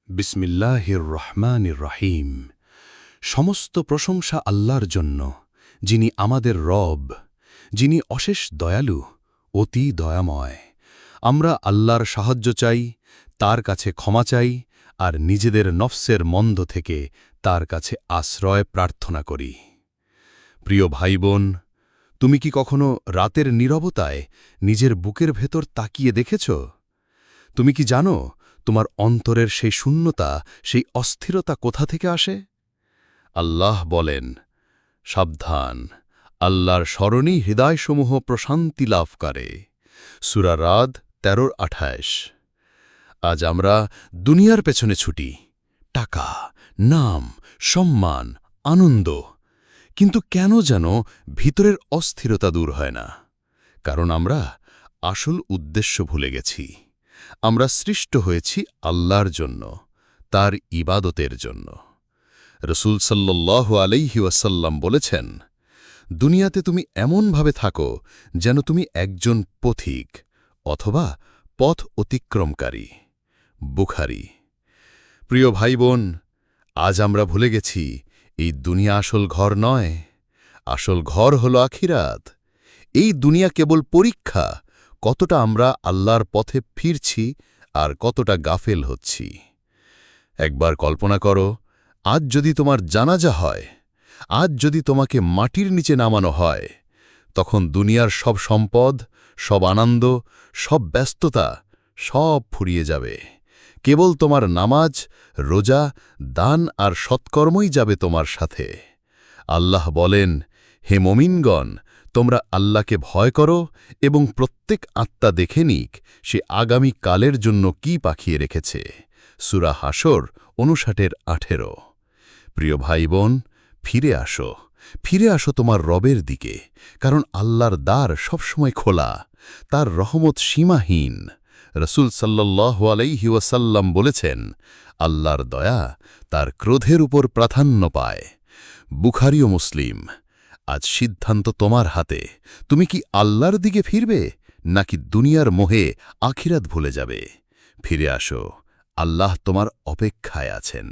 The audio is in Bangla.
বিসমিল্লাহির রহমানির রহিম। সমস্ত প্রশংসা আল্লাহর জন্য, যিনি আমাদের রব, যিনি অশেষ দয়ালু, অতি দয়াময়। আমরা আল্লাহর সাহায্য চাই, তার কাছে ক্ষমা চাই, আর নিজেদের নফসের মন্দ থেকে তার কাছে আশ্রয় প্রার্থনা করি। প্রিয় ভাই বোন, তুমি কি কখনো রাতের নীরবতায় নিজের বুকের ভেতর তাকিয়ে দেখেছ? তুমি কি জানো তোমার অন্তরের সেই শূন্যতা, সেই অস্থিরতা কোথা থেকে আসে? আল্লাহ বলেন, সাবধান, আল্লাহর স্মরণই হৃদয়সমূহ প্রশান্তি লাভ করে। সূরা রাদ 13-28। আজ আমরা দুনিয়ার পেছনে ছুটি, টাকা, নাম, সম্মান, আনন্দ, কিন্তু কেন যেন ভিতরের অস্থিরতা দূর হয় না? কারণ আমরা আসল উদ্দেশ্য ভুলে গেছি। আমরা সৃষ্ট হয়েছি আল্লাহর জন্য, তার ইবাদতের জন্য। রসূল সাল্লাল্লাহু আলাইহি ওয়াসাল্লাম বলেছেন, দুনিয়াতে তুমি এমনভাবে থাকো যেন তুমি একজন পথিক অথবা পথ অতিক্রমকারী। বুখারী। প্রিয় ভাই বোন, আজ আমরা ভুলে গেছি এই দুনিয়া আসল ঘর নয়, আসল ঘর হল আখিরাত। এই দুনিয়া কেবল পরীক্ষা, কতটা আমরা আল্লাহর পথে ফিরছি আর কতটা গাফেল হচ্ছি। একবার কল্পনা করো, আজ যদি তোমার জানাজা হয়, আজ যদি তোমাকে মাটির নিচে নামানো হয়, তখন দুনিয়ার সব সম্পদ, সব আনন্দ, সব ব্যস্ততা সব ফুরিয়ে যাবে। কেবল তোমার নামাজ, রোজা, দান আর সৎকর্মই যাবে তোমার সাথে। আল্লাহ বলেন, হে মুমিনগণ, তোমরা আল্লাহকে ভয় করো এবং প্রত্যেক আত্মা দেখে নিক সে আগামী কালের জন্য কি পাঠিয়ে রেখেছে। সূরা হাশর 59-18। প্রিয় ভাই বোন, ফিরে আসো তোমার রবের দিকে, কারণ আল্লাহর দ্বার সবসময় খোলা, তার রহমত সীমাহীন। রসূল সাল্লাল্লাহু আলাইহি ওয়াসাল্লাম বলেছেন, আল্লাহর দয়া তার ক্রোধের উপর প্রাধান্য পায়। বুখারী ও মুসলিম। আজ সিদ্ধান্ত তোমার হাতে। তুমি কি আল্লাহর দিকে ফিরবে, নাকি দুনিয়ার মোহে আখিরাত ভুলে যাবে? ফিরে আসো, আল্লাহ তোমার অপেক্ষায় আছেন।